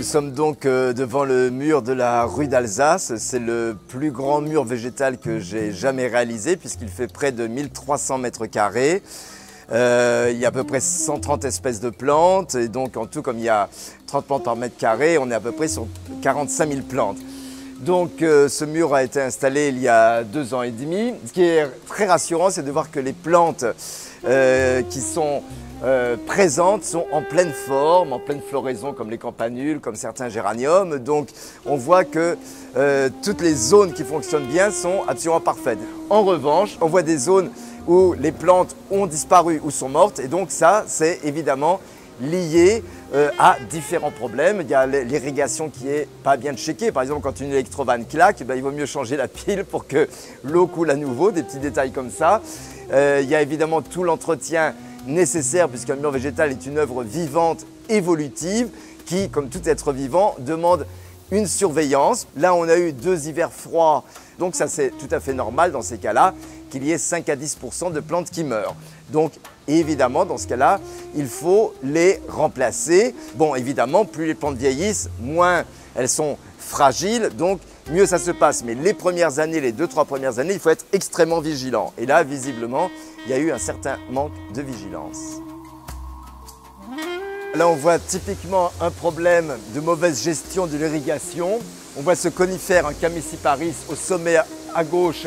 Nous sommes donc devant le mur de la rue d'Alsace. C'est le plus grand mur végétal que j'ai jamais réalisé puisqu'il fait près de 1300 mètres carrés. Il y a à peu près 130 espèces de plantes et donc en tout, comme il y a 30 plantes par mètre carré, on est à peu près sur 45 000 plantes. Donc ce mur a été installé il y a 2 ans et demi. Ce qui est très rassurant, c'est de voir que les plantes qui sont présentes sont en pleine forme, en pleine floraison comme les campanules, comme certains géraniums. Donc on voit que toutes les zones qui fonctionnent bien sont absolument parfaites. En revanche, on voit des zones où les plantes ont disparu ou sont mortes et donc ça c'est évidemment lié à différents problèmes. Il y a l'irrigation qui n'est pas bien checkée. Par exemple, quand une électrovanne claque, il vaut mieux changer la pile pour que l'eau coule à nouveau, des petits détails comme ça. Il y a évidemment tout l'entretien nécessaire puisqu'un mur végétal est une œuvre vivante, évolutive, qui, comme tout être vivant, demande une surveillance. Là, on a eu 2 hivers froids, donc ça c'est tout à fait normal dans ces cas-là qu'il y ait 5 à 10% de plantes qui meurent. Donc évidemment, dans ce cas-là, il faut les remplacer. Bon, évidemment, plus les plantes vieillissent, moins elles sont fragiles, donc mieux ça se passe. Mais les premières années, les 2-3 premières années, il faut être extrêmement vigilant. Et là, visiblement, il y a eu un certain manque de vigilance. Là, on voit typiquement un problème de mauvaise gestion de l'irrigation. On voit ce conifère, un Chamaecyparis, au sommet à gauche,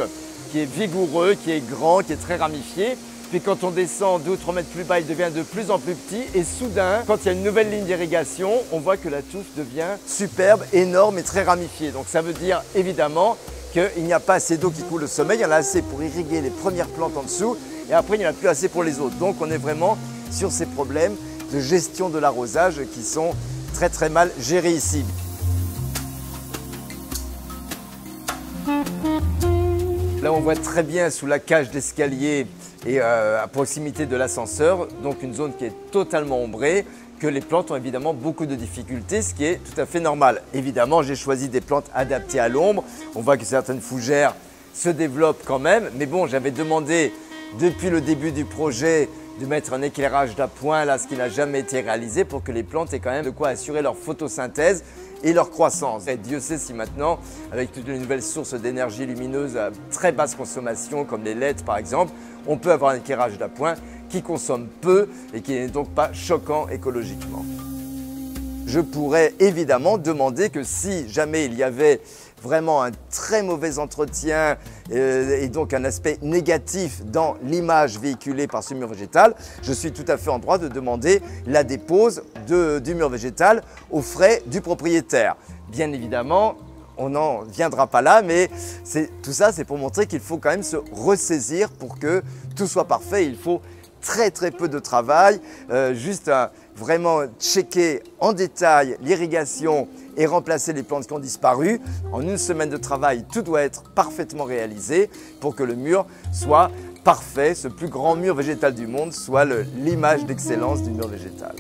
qui est vigoureux, qui est grand, qui est très ramifié. Puis quand on descend 2 ou 3 mètres plus bas, il devient de plus en plus petit. Et soudain, quand il y a une nouvelle ligne d'irrigation, on voit que la touffe devient superbe, énorme et très ramifiée. Donc ça veut dire évidemment qu'il n'y a pas assez d'eau qui coule au sommet. Il y en a assez pour irriguer les premières plantes en dessous. Et après, il n'y en a plus assez pour les autres. Donc on est vraiment sur ces problèmes de gestion de l'arrosage qui sont très très mal gérés ici. Là, on voit très bien sous la cage d'escalier et à proximité de l'ascenseur, donc une zone qui est totalement ombrée, que les plantes ont évidemment beaucoup de difficultés, ce qui est tout à fait normal. Évidemment, j'ai choisi des plantes adaptées à l'ombre. On voit que certaines fougères se développent quand même, mais bon, j'avais demandé depuis le début du projet de mettre un éclairage d'appoint, là, ce qui n'a jamais été réalisé, pour que les plantes aient quand même de quoi assurer leur photosynthèse et leur croissance. Et Dieu sait si maintenant, avec toutes les nouvelles sources d'énergie lumineuse à très basse consommation, comme les LED par exemple, on peut avoir un éclairage d'appoint qui consomme peu et qui n'est donc pas choquant écologiquement. Je pourrais évidemment demander que si jamais il y avait vraiment un très mauvais entretien et donc un aspect négatif dans l'image véhiculée par ce mur végétal, je suis tout à fait en droit de demander la dépose du mur végétal aux frais du propriétaire. Bien évidemment, on n'en viendra pas là, mais tout ça c'est pour montrer qu'il faut quand même se ressaisir pour que tout soit parfait. Il faut très peu de travail, juste vraiment checker en détail l'irrigation et remplacer les plantes qui ont disparu. En 1 semaine de travail, tout doit être parfaitement réalisé pour que le mur soit parfait, ce plus grand mur végétal du monde soit l'image d'excellence du mur végétal.